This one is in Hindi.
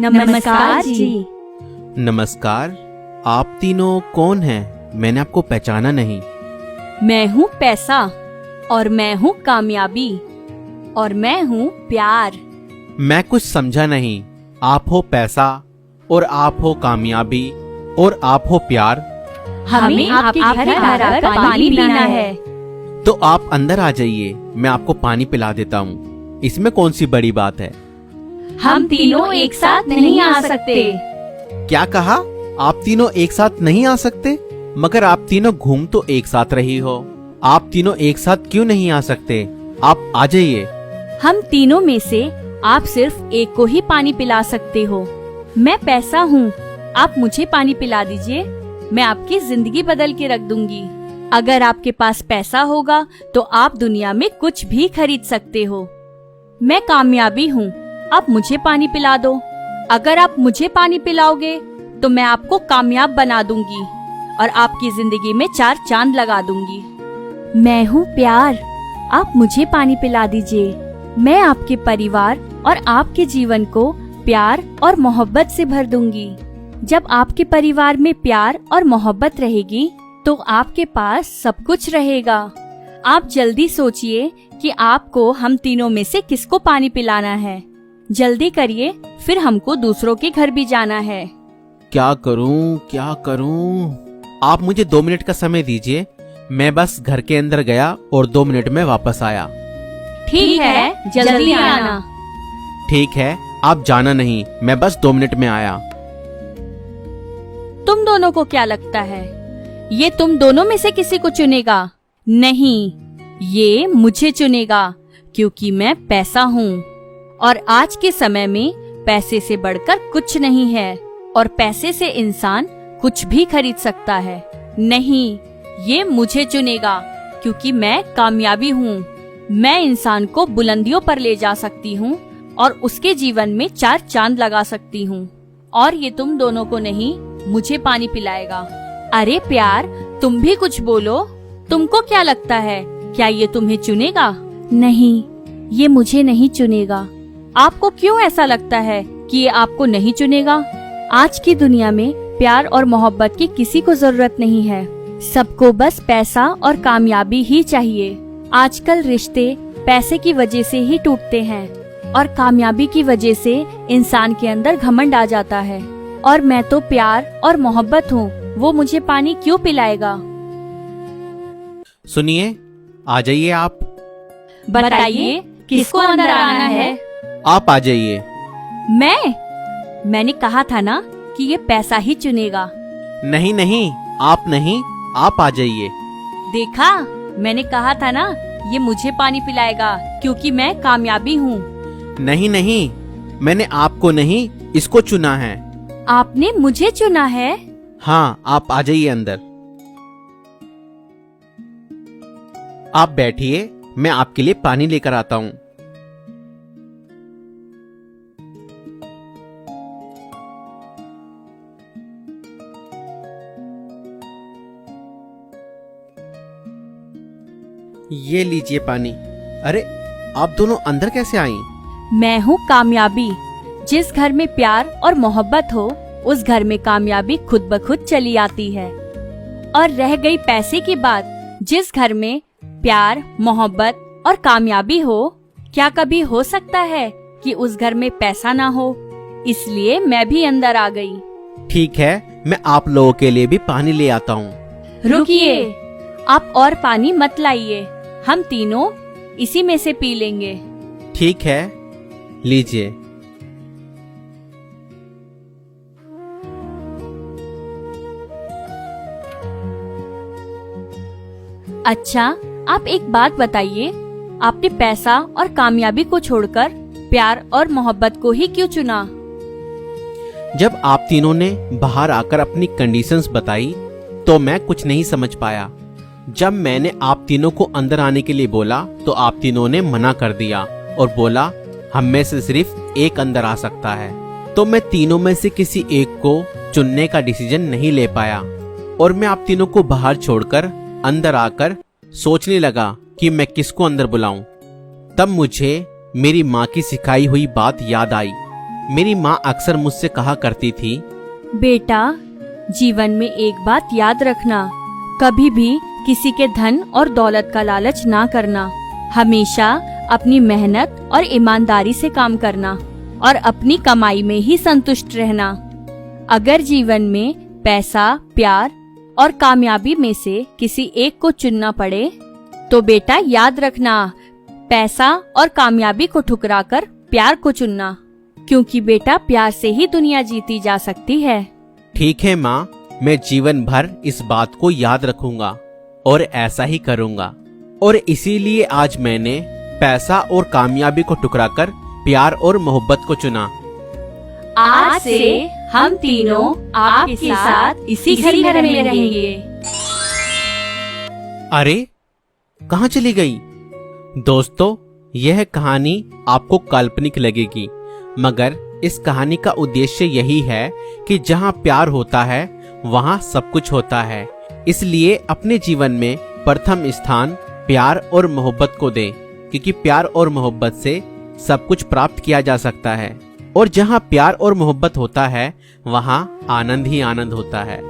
नमस्कार जी। नमस्कार। आप तीनों कौन हैं? मैंने आपको पहचाना नहीं। मैं हूँ पैसा, और मैं हूँ कामयाबी, और मैं हूँ प्यार। मैं कुछ समझा नहीं। आप हो पैसा, और आप हो कामयाबी, और आप हो प्यार। हमें आपके घर आकर पानी पीना है। तो आप अंदर आ जाइए, मैं आपको पानी पिला देता हूँ। इसमें कौन सी बड़ी बात है? हम तीनों एक साथ नहीं आ सकते। क्या कहा? आप तीनों एक साथ नहीं आ सकते? मगर आप तीनों घूम तो एक साथ रही हो। आप तीनों एक साथ क्यों नहीं आ सकते? आप आ जाइए। हम तीनों में से आप सिर्फ एक को ही पानी पिला सकते हो। मैं पैसा हूँ, आप मुझे पानी पिला दीजिए। मैं आपकी जिंदगी बदल के रख दूंगी। अगर आपके पास पैसा होगा तो आप दुनिया में कुछ भी खरीद सकते हो। मैं कामयाबी हूँ, आप मुझे पानी पिला दो। अगर आप मुझे पानी पिलाओगे तो मैं आपको कामयाब बना दूंगी और आपकी जिंदगी में 4 चांद लगा दूंगी। मैं हूँ प्यार, आप मुझे पानी पिला दीजिए। मैं आपके परिवार और आपके जीवन को प्यार और मोहब्बत से भर दूंगी। जब आपके परिवार में प्यार और मोहब्बत रहेगी तो आपके पास सब कुछ रहेगा। आप जल्दी सोचिए कि आपको हम तीनों में से किसको पानी पिलाना है। जल्दी करिए, फिर हमको दूसरों के घर भी जाना है। क्या करूं, क्या करूं? आप मुझे 2 मिनट का समय दीजिए। मैं बस घर के अंदर गया और 2 मिनट में वापस आया। ठीक है, जल्दी आना। ठीक है, आप जाना नहीं, मैं बस 2 मिनट में आया। तुम दोनों को क्या लगता है, ये तुम दोनों में से किसी को चुनेगा? नहीं, ये मुझे चुनेगा, क्योंकि मैं पैसा हूँ। और आज के समय में पैसे से बढ़कर कुछ नहीं है, और पैसे से इंसान कुछ भी खरीद सकता है। नहीं, ये मुझे चुनेगा, क्योंकि मैं कामयाबी हूँ। मैं इंसान को बुलंदियों पर ले जा सकती हूँ और उसके जीवन में 4 चांद लगा सकती हूँ। और ये तुम दोनों को नहीं, मुझे पानी पिलाएगा। अरे प्यार, तुम भी कुछ बोलो। तुमको क्या लगता है, क्या ये तुम्हें चुनेगा? नहीं, ये मुझे नहीं चुनेगा। आपको क्यों ऐसा लगता है कि ये आपको नहीं चुनेगा? आज की दुनिया में प्यार और मोहब्बत की किसी को जरूरत नहीं है। सबको बस पैसा और कामयाबी ही चाहिए। आजकल रिश्ते पैसे की वजह से ही टूटते हैं, और कामयाबी की वजह से इंसान के अंदर घमंड आ जाता है। और मैं तो प्यार और मोहब्बत हूँ, वो मुझे पानी क्यों पिलाएगा? सुनिए, आ जाइए आप। बताइए, किसको अंदर आना है? आप आ जाइए। मैंने कहा था ना कि ये पैसा ही चुनेगा। नहीं नहीं, आप नहीं, आप आ जाइए। देखा, मैंने कहा था ना, ये मुझे पानी पिलाएगा, क्योंकि मैं कामयाबी हूँ। नहीं नहीं, मैंने आपको नहीं, इसको चुना है। आपने मुझे चुना है? हाँ, आप आ जाइए अंदर। आप बैठिए, मैं आपके लिए पानी लेकर आता हूँ। ये लीजिए पानी। अरे, आप दोनों अंदर कैसे आई? मैं हूँ कामयाबी। जिस घर में प्यार और मोहब्बत हो, उस घर में कामयाबी खुद ब खुद चली आती है। और रह गई पैसे की बात, जिस घर में प्यार, मोहब्बत और कामयाबी हो, क्या कभी हो सकता है कि उस घर में पैसा ना हो? इसलिए मैं भी अंदर आ गई। ठीक है, मैं आप लोगों के लिए भी पानी ले आता हूँ। रुकिए, आप और पानी मत लाइए। हम तीनों इसी में से पी लेंगे। ठीक है, लीजिए। अच्छा, आप एक बात बताइए, आपने पैसा और कामयाबी को छोड़कर प्यार और मोहब्बत को ही क्यों चुना? जब आप तीनों ने बाहर आकर अपनी कंडीशंस बताई तो मैं कुछ नहीं समझ पाया। जब मैंने आप तीनों को अंदर आने के लिए बोला तो आप तीनों ने मना कर दिया और बोला हम में से सिर्फ एक अंदर आ सकता है। तो मैं तीनों में से किसी एक को चुनने का डिसीजन नहीं ले पाया और मैं आप तीनों को बाहर छोड़कर अंदर आकर सोचने लगा कि मैं किसको अंदर बुलाऊं। तब मुझे मेरी माँ की सिखाई हुई बात याद आई मेरी माँ अक्सर मुझसे कहा करती थी, बेटा, जीवन में एक बात याद रखना, कभी भी किसी के धन और दौलत का लालच ना करना। हमेशा अपनी मेहनत और ईमानदारी से काम करना और अपनी कमाई में ही संतुष्ट रहना। अगर जीवन में पैसा, प्यार और कामयाबी में से किसी एक को चुनना पड़े तो बेटा याद रखना, पैसा और कामयाबी को ठुकराकर प्यार को चुनना, क्योंकि बेटा प्यार से ही दुनिया जीती जा सकती है। ठीक है माँ, मैं जीवन भर इस बात को याद रखूंगा और ऐसा ही करूंगा। और इसीलिए आज मैंने पैसा और कामयाबी को ठुकराकर प्यार और मोहब्बत को चुना। आज से हम तीनों आपके साथ इसी घर में रहेंगे। अरे, कहाँ चली गई? दोस्तों, यह कहानी आपको काल्पनिक लगेगी, मगर इस कहानी का उद्देश्य यही है कि जहाँ प्यार होता है वहाँ सब कुछ होता है। इसलिए अपने जीवन में प्रथम स्थान प्यार और मोहब्बत को दें, क्योंकि प्यार और मोहब्बत से सब कुछ प्राप्त किया जा सकता है। और जहाँ प्यार और मोहब्बत होता है वहाँ आनंद ही आनंद होता है।